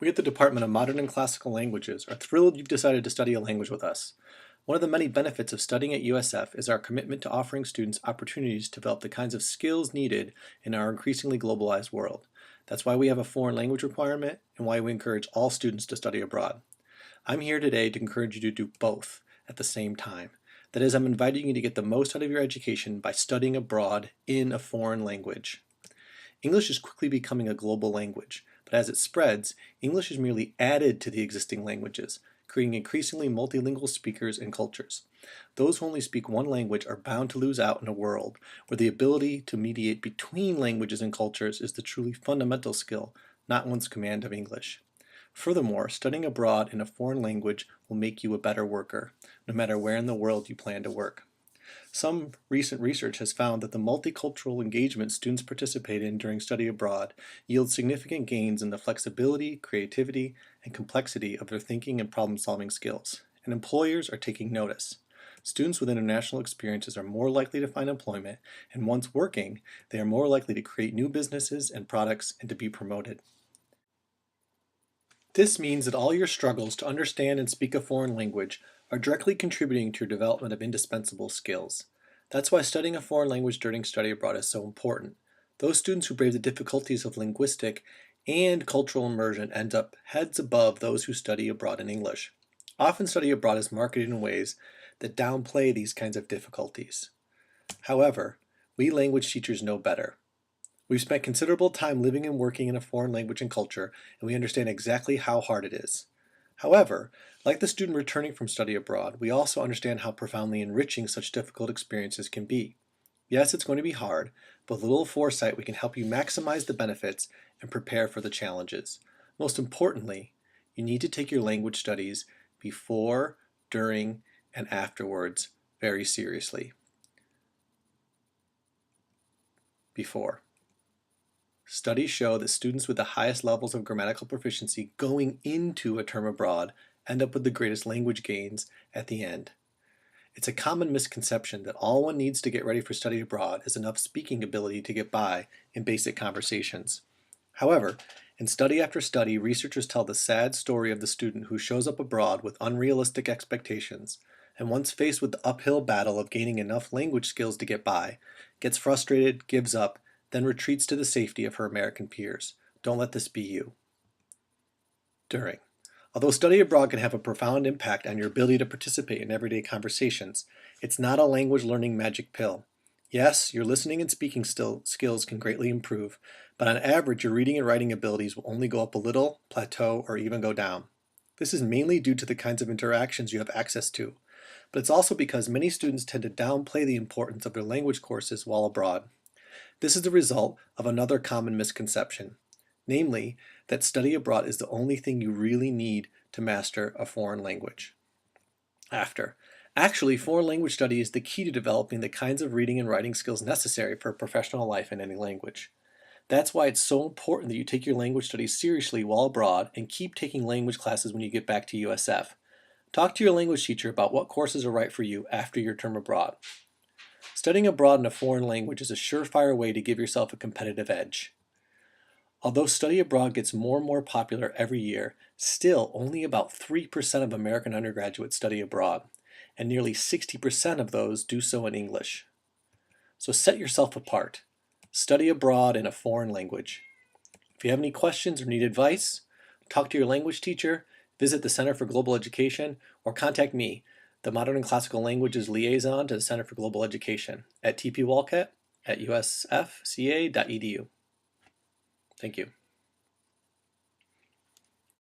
We at the Department of Modern and Classical Languages are thrilled you've decided to study a language with us. One of the many benefits of studying at USF is our commitment to offering students opportunities to develop the kinds of skills needed in our increasingly globalized world. That's why we have a foreign language requirement and why we encourage all students to study abroad. I'm here today to encourage you to do both at the same time. That is, I'm inviting you to get the most out of your education by studying abroad in a foreign language. English is quickly becoming a global language, but as it spreads, English is merely added to the existing languages, creating increasingly multilingual speakers and cultures. Those who only speak one language are bound to lose out in a world where the ability to mediate between languages and cultures is the truly fundamental skill, not one's command of English. Furthermore, studying abroad in a foreign language will make you a better worker, no matter where in the world you plan to work. Some recent research has found that the multicultural engagement students participate in during study abroad yields significant gains in the flexibility, creativity, and complexity of their thinking and problem-solving skills, and employers are taking notice. Students with international experiences are more likely to find employment, and once working, they are more likely to create new businesses and products and to be promoted. This means that all your struggles to understand and speak a foreign language are directly contributing to your development of indispensable skills. That's why studying a foreign language during study abroad is so important. Those students who brave the difficulties of linguistic and cultural immersion end up heads above those who study abroad in English. Often study abroad is marketed in ways that downplay these kinds of difficulties. However, we language teachers know better. We've spent considerable time living and working in a foreign language and culture, and we understand exactly how hard it is. However, like the student returning from study abroad, we also understand how profoundly enriching such difficult experiences can be. Yes, it's going to be hard, but with a little foresight we can help you maximize the benefits and prepare for the challenges. Most importantly, you need to take your language studies before, during, and afterwards very seriously. Before. Studies show that students with the highest levels of grammatical proficiency going into a term abroad end up with the greatest language gains at the end. It's a common misconception that all one needs to get ready for study abroad is enough speaking ability to get by in basic conversations. However, in study after study, researchers tell the sad story of the student who shows up abroad with unrealistic expectations and once faced with the uphill battle of gaining enough language skills to get by, gets frustrated, gives up, then retreats to the safety of her American peers. Don't let this be you. During. Although study abroad can have a profound impact on your ability to participate in everyday conversations, it's not a language learning magic pill. Yes, your listening and speaking skills can greatly improve, but on average your reading and writing abilities will only go up a little, plateau, or even go down. This is mainly due to the kinds of interactions you have access to, but it's also because many students tend to downplay the importance of their language courses while abroad. This is the result of another common misconception, namely that study abroad is the only thing you really need to master a foreign language. Actually, foreign language study is the key to developing the kinds of reading and writing skills necessary for a professional life in any language. That's why it's so important that you take your language studies seriously while abroad and keep taking language classes when you get back to USF. Talk to your language teacher about what courses are right for you after your term abroad. Studying abroad in a foreign language is a surefire way to give yourself a competitive edge. Although study abroad gets more and more popular every year, still only about 3% of American undergraduates study abroad, and nearly 60% of those do so in English. So set yourself apart. Study abroad in a foreign language. If you have any questions or need advice, talk to your language teacher, visit the Center for Global Education, or contact me, the Modern and Classical Languages Liaison to the Center for Global Education, at tpwalcott@usfca.edu. Thank you.